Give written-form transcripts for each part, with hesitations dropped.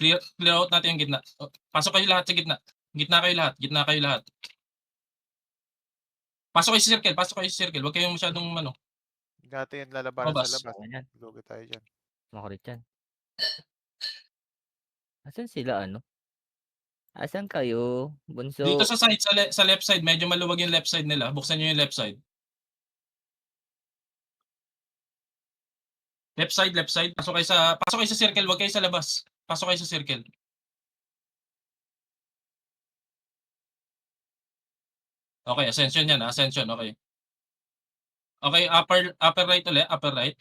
Clear out natin yung gitna. Pasok kayo lahat sa gitna. Gitna kayo lahat. Pasok kayo sa circle, huwag kayong masyadong ano, Hindi natin yan lalabanan sa lumabas. labas. Ayan, Lugi tayo dyan. makulit yan. Asan sila ano? Asan kayo? Bunso. Dito sa side, sa left side, medyo maluwag yung left side nila. Buksan niyo yung left side. Left side. Pasok kayo sa circle, huwag kayo sa labas. Pasok kayo sa circle. Okay, ascension yan, ascension, okay. Okay, upper right ulit, upper right.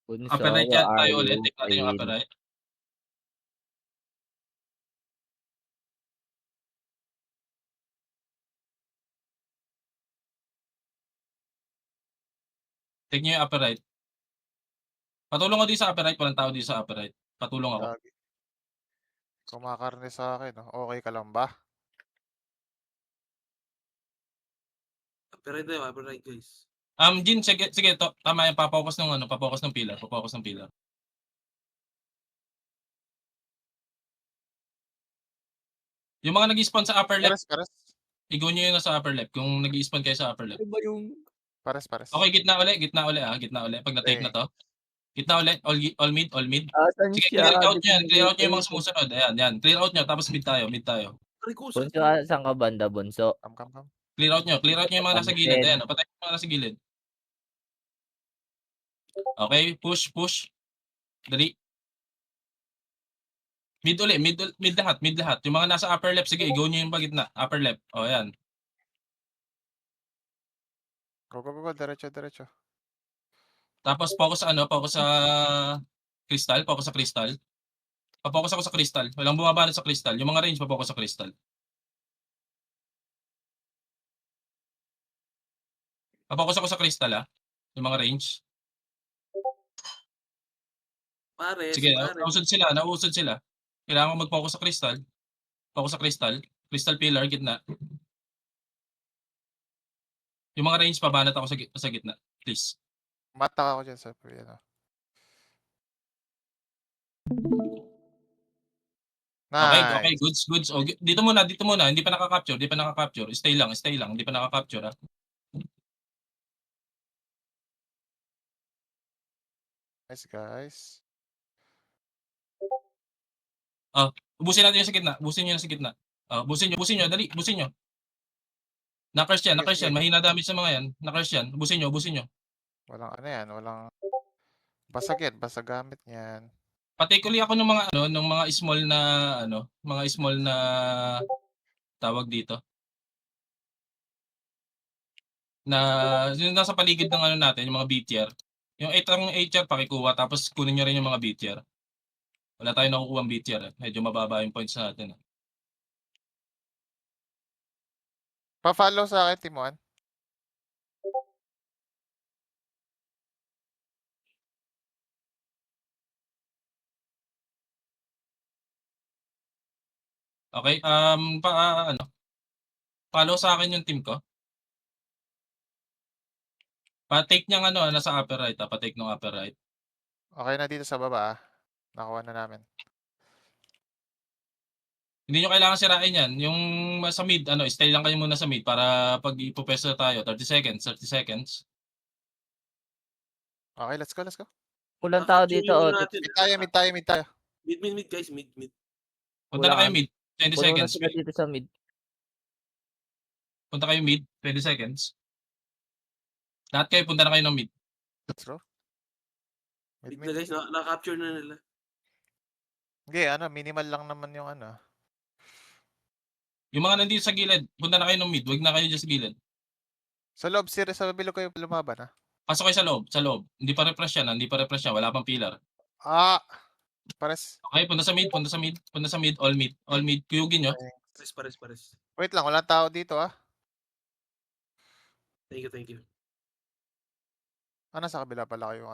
Bunso, Upper right where yan are tayo you? ulit. Take natin yung upper Ayun. right. Take nyo yung upper right. Patulong ako dito sa upper right, walang tao dito sa upper right. Patulong ako. Gagi. Kumakarne sa akin. Oh. Okay ka lang ba? Upper right guys. Jin, sige, tama yan, papokus ng pillar. Yung mga nag-spawn sa upper left, Pares. igo nyo yun sa upper left, kung nag-spawn kayo sa upper left. Ano ba yung... Pares. Okay, gitna uli pag na-take na to. Gitna uli, all mid. Asan Sige, siya? clear out nyo yung mga sumusunod. Ayan, clear out nyo, tapos mid tayo. Bunso, saan ka banda, Bunso? Kam. Clear out nyo yung mga nasa gilid. Ayan, patay yung mga nasa gilid. Okay, push. Dali. Mid lahat. Yung mga nasa upper left, sige, go nyo yung pagitna. Upper left. O, ayan. Go. Diretso. Tapos focus sa crystal. Papokus ako sa crystal. Walang bumabalot sa crystal. Yung mga range, papokus sa crystal. Papokus ako sa crystal, yung mga range. Pares. Sige, nausod sila. Kailangan ko mag-focus sa crystal. Crystal pillar, gitna. Yung mga range, pabanat ako sa gitna. Please. Mata ako dyan sa ano. Nice. Okay, goods. O, dito muna. Hindi pa nakaka-capture. Stay lang. Hindi pa nakaka-capture, Nice, guys. Ubusin natin yung sa gitna. Busin nyo. Dali, busin nyo. Nakers yan. Mahina damage sa mga yan. Nakers yan. Busin nyo. Walang ano yan. Walang... Basag gamit niyan. Particularly ako ng mga small na tawag dito. Na yung nasa paligid ng natin, yung mga BTR. Yung 8 pakikuha tapos kunin niyo rin yung mga BTR. Wala tayong nakukuhang BTR. Medyo mababa yung points natin. Pa-follow sa akin, Timuan. Okay, follow sa akin yung team ko. Pa-take niyang nasa upper right, pa-take ng upper right. Okay na dito sa baba, Nakuha na namin. Hindi nyo kailangan sirain yan. Yung sa mid, stay lang kayo muna sa mid para pag ipupesto tayo, 30 seconds. Okay, let's go. Kulang tao dito. Mid tayo. Mid guys, mid. Punta na kayo mid, 20 Puno na seconds. sila dito sa mid. Punta kayo mid, 20 seconds. Lahat kayo, punta na kayo ng mid. Let's go. Mid na guys, na-capture na nila. Okay, minimal lang naman yung Yung mga nandito sa gilid, punta na kayo ng mid. Huwag na kayo dyan sa gilid. Sa loob, sa bilog kayo lumaban, ha? Pasok kayo sa loob. Hindi pa refresh yan. Wala pang pillar. Pares. Okay, punta sa mid. All mid. Kuyugin nyo. Pares. Wait lang, walang tao dito, ha? Thank you. Sa kabila pala kayo,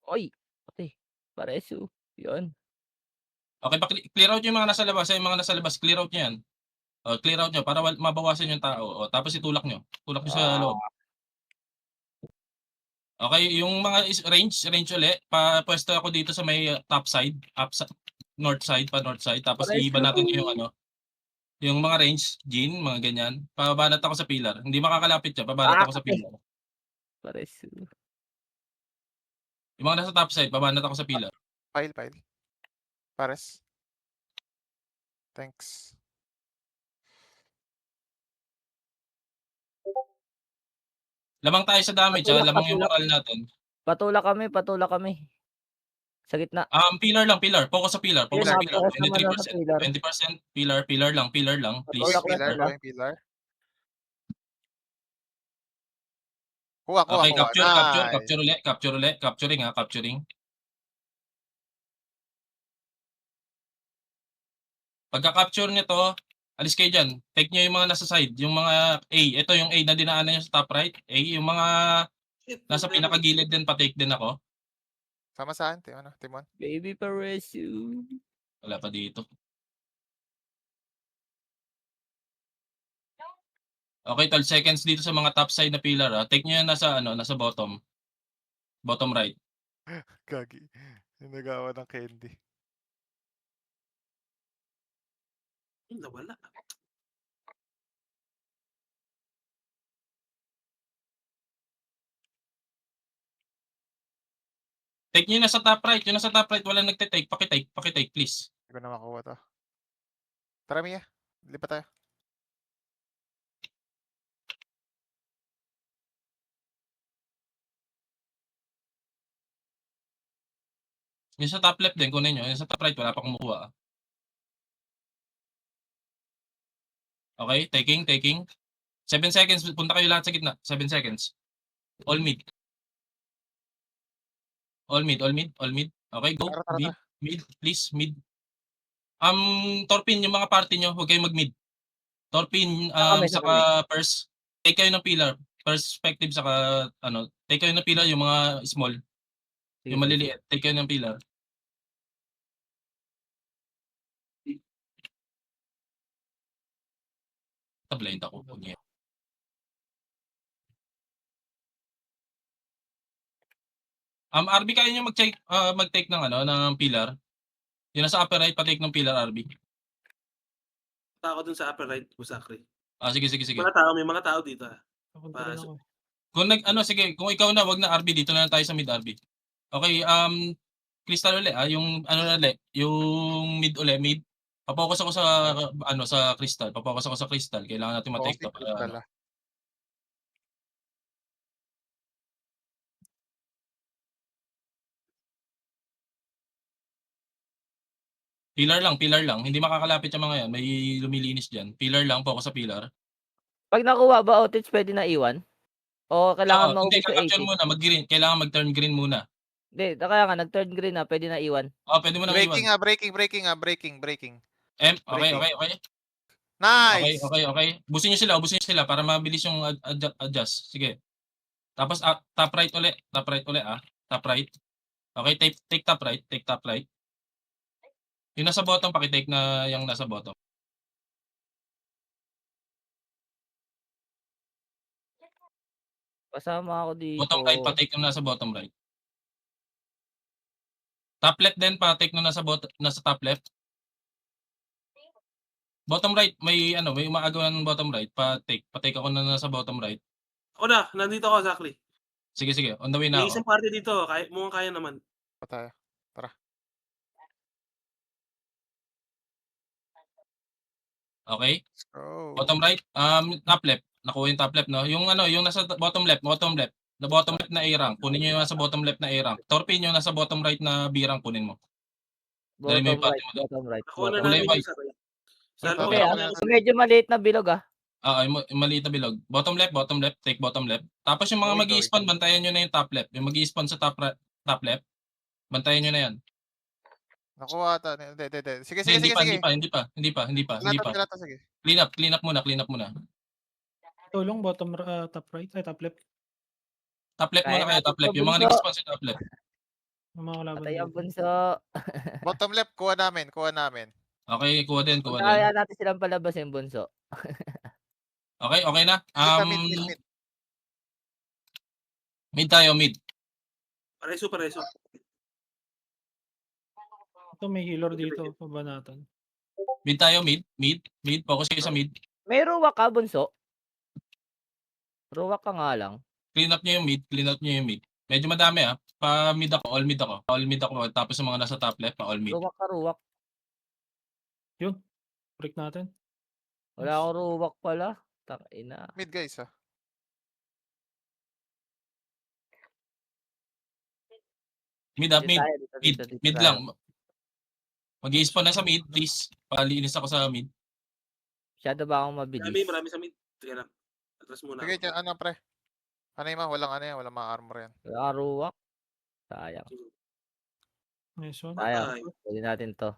Oy! Okay. Pareso. Yun. Okay, clear out yung mga nasa labas. Yung mga nasa labas, clear out nyo yan. Clear out nyo para mabawasan yung tao. Tapos itulak nyo. Tulak nyo sa loob. Okay, yung mga range ulit, pwesto ako dito sa may top side, north side, tapos Pares iiba natin yun. yung ano, yung mga range, Jin, mga ganyan. Pabanat ako sa pillar. Hindi makakalapit siya, pabanat ako sa pillar. Pares yun. Yung mga nasa top side, pabanat ako sa pillar. Pile. Pares. Thanks. Lamang tayo sa damage, lamang yung moral natin. Patulak kami. Sa gitna. Pillar lang, pillar. Focus sa pillar, focus sa Pillar, pillar. focus naman lang sa 23%, pillar. pillar lang, please. Patulak lang sila. Going pillar. Kuha. Okay, Nice. capture ulit. Capturing. Pagka-capture nyo to, alis kayo dyan. Take nyo yung mga nasa side, yung mga A. Ito yung A na dinaanan nyo sa top right. A, yung mga Shit, nasa pinakagilid din, pa-take din ako. Sama saan? Timon? Baby Pares yun. Wala pa dito. Okay, 12 seconds dito sa mga top side na pillar. Take nyo yan nasa bottom. Bottom right. Gagi. Yung nagawa ng candy. Nawala. Take nyo na sa top right. Yung nasa top right, wala nagte-take. Pakitake, please. Hindi ko na makuha to. Tara, Mia. Lipat tayo. Yung sa top left din, kunin nyo. Yung sa top right, wala pa kumukuha. Okay, taking. 7 seconds, punta kayo lahat sa gitna. 7 seconds. All mid. Okay, go. Tara. Mid, please, mid. Torpin, yung mga party nyo, huwag kayong mag-mid. Torpin, Sa saka first, take kayo ng pillar. Perspective, saka, take kayo ng pillar, yung mga small. Yung maliliit, take kayo ng pillar. Blind ako. Okay. RB, kaya nyo mag-take ng pillar. Yung nasa upper right, pa-take ng pillar, RB. Ako dun sa upper right, Busakri. Sige. May mga tao dito. Sige, kung ikaw na, wag na RB, dito na lang tayo sa mid RB. Okay, Crystal ulit, yung yung mid ulit, mid. Papokus ako sa Crystal. Kailangan natin ma-take to para Pillar lang. Hindi makakalapit yung mga yan. May lumilinis diyan. Pillar lang, focus sa pillar. Pag nakuha ba outage, pwede na iwan? O kailangan Hindi, maubos sa capture 80? muna, mag-green. Kailangan mag-turn green muna. Hindi, kaya nga, nag-turn green na, pwede na iwan. Pwede mo nang iwan. Breaking. Okay. Nice! Okay. Busin nyo sila para mabilis yung adjust. Sige. Tapos top right uli. Top right. Okay, take top right. Yung nasa bottom, pakitake na yung nasa bottom. Kasama ako dito. Bottom right, patake yung nasa bottom right. Top left din, patake nung nasa top left. Bottom right, may umaagaw ng bottom right, patake ako na nasa bottom right. Ako na, nandito ako, Zakri. Sige, on the way na May ako. isang party dito, mukhang kaya naman. Tayo. Tara. Okay? Oh. Bottom right, top left. Nakuha yung top left, no? Yung nasa bottom left. The bottom left na A-rank. Kunin nyo yung nasa bottom left na A-rank. Torpin yung nasa bottom right na B-rank, kunin mo. Dali mo yung party mo doon. Bottom right. Nakuha na Kulay namin white. yung sakay. Okay, Medyo maliit na bilog Yung maliit na bilog. Bottom left, take bottom left. Tapos yung mga mag-i-spawn, bantayan nyo na yung top left. Yung mag-i-spawn sa top left, bantayan nyo na yan. Nakuha ata. Hindi. Sige. Hindi pa. Sige. Clean up muna. Tulong bottom top right ay top left. Top left muna kayo, Kaya top left. Yung mga bunso. nag-spawn sa top left. Mga kalaban Patay ang dito. bunso. Bottom left, kuha namin. Okay, kuha din. Kaya natin silang palabas yung bunso. Okay na. Mid. Mid tayo, mid. Pareso. Ito may healer dito. Pabanatan. Mid tayo, mid. Focus kayo sa mid. May ruwak ka, bunso? Ruwak ka nga lang. Clean up nyo yung mid. Medyo madami Pa-mid ako, all mid ako. Tapos sa mga nasa top left, pa-all mid. Ruwak. Yun. Break natin. Wala akong ruwak pala. Tangina. Mid guys Mid Dito tayo, dito Mid tayo. lang. Mag-i-spawn na sa mid, please. Palinis ako sa mid. Masyado ba akong mabilis? Marami sa mid. Sige lang. Atras muna. Sige dyan, ano pre? Ano yung walang walang mga armor yan. Wala akong ruwak. Sayang. Nice one. Sayang. Pwede natin to.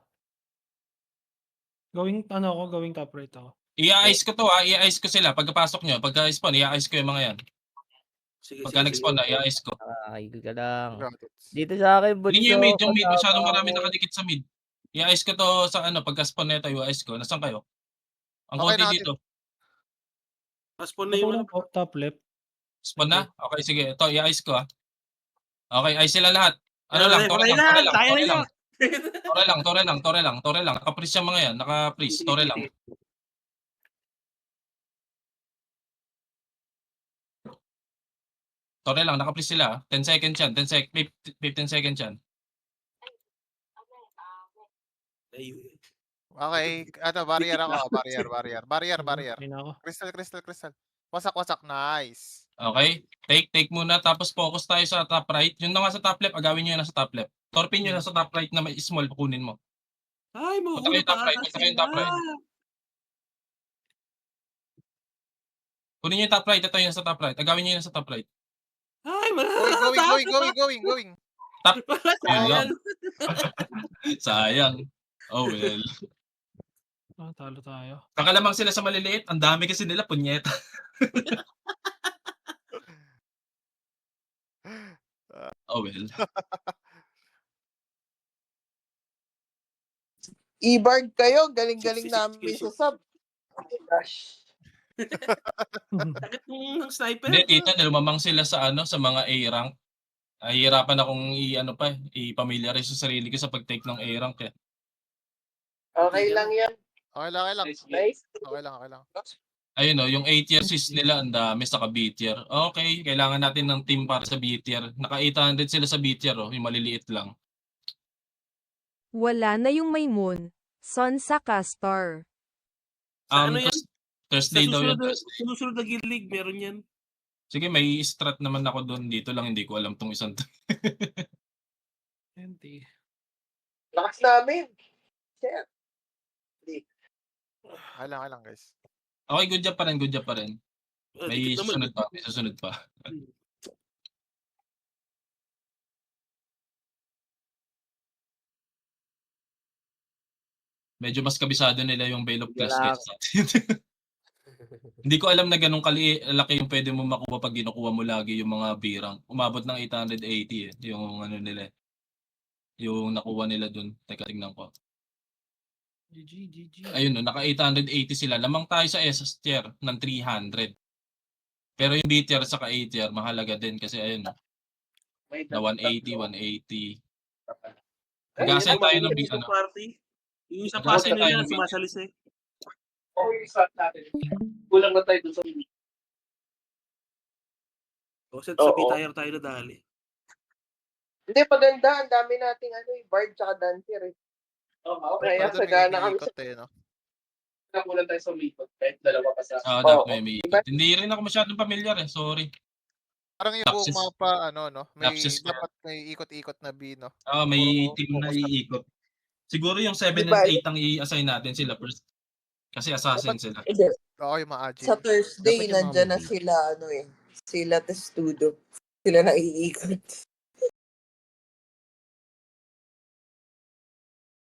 Gawing top right ako. I-ice ko to i-ice ko sila. Pagkapasok nyo, pagka-spawn, i-ice ko yung mga yan. Sige. Pagka nag-spawn na, i-ice ko. Nakakahigil ka lang. Got it. Dito sa akin, bunso. Hindi nyo yung mid. Masyadong kasama marami ko. nakadikit sa mid. I-ice ko to sa pagka-spawn na ito, i-ice ko. Nasaan kayo? Ang Okay konti na, dito. Paspon na yung Matulong po, top left. Spawn na? Okay, sige. Ito, i-ice ko Okay, ice sila lahat. Ano lang, tore Patay lang. tayo na yun. Tore lang. Naka-freeze yung mga yan. Naka-freeze. Tore lang. Tore lang, naka-freeze sila. 10 seconds yan. 15 seconds yan. Ayun. Okay, barrier ako. Barrier. Ayun ako. Crystal. Wasak. Nice. Okay? Take muna. Tapos focus tayo sa top right. Yun na nga sa top left. Agawin nyo yun na sa top left. Torpin nyo na sa top right na may small. Kunin mo. Ay, Punta kayo top right. Kunin nyo yung top right. Ito yun sa top right. Agawin nyo yun sa top right. Ay, Going. Yun lang. Sayang. Oh well. Talo tayo. Kakalamang sila sa maliliit. Ang dami kasi nila. Punyeta. Oh well. I-bard kayo, galing-galing 66 namin kills. sa sub. Gosh. Sakit ng sniper. Hindi, tita, lumamang sila sa sa mga A rank. Hirapan akong i-familiarize sa sarili ko sa pag-take ng A rank. Okay lang yan. Okay lang. Nice. Okay lang. Ayun yung A tier sis nila ang dami sa B tier. Okay, kailangan natin ng team para sa B tier. Naka-800 sila sa B tier, yung maliliit lang. Wala na yung may moon. Son sa Castor. Sa ano yan? Thursday daw yun. Susunod na gilig, meron yan. Sige, may strat naman ako doon. Dito lang hindi ko alam tong isang to. Hindi. Lakas namin. Shit. Okay lang guys. Okay, good job pa rin. May Dikit naman. susunod pa. Medyo mas kabisado nila yung Veil of Class Wala. kaysa sa atin. Hindi ko alam na ganun laki yung pwede mo makuha pag kinukuha mo lagi yung mga B-rank. Umabot ng 880 yung nila. Yung nakuha nila dun. Teka, tingnan ko. GG. Ayun naka 880 sila. Lamang tayo sa SS tier ng 300. Pero yung B tier sa A tier, mahalaga din kasi ayun na 180. Mag-assign tayo ng B, Party. Yung isang Mag-assign party tayo nila ng B. sumasalis eh. Okay, start natin. Kulang na tayo dun sa Sa Oo. B-tire tayo na dali. Hindi, maganda. Ang dami nating bard tsaka dancer eh. Kaya sagana kami sa no? nakulan tayo sa umikot. Kahit dalawa pa sa... dapat may ikot. Hindi rin ako masyadong familiar Sorry. Parang yung buong Lapses. mapa, no? May Lapses ko. dapat may ikot-ikot na B, no? May Puro team na focus na- iikot. Siguro yung 7 Di and ba? 8 ang i-assign natin sila first. Kasi assassin sila. Oo, yung mga agile. Sa Thursday, Dapat yung mga nandyan na movie. sila, sila testudo. Sila na iikot.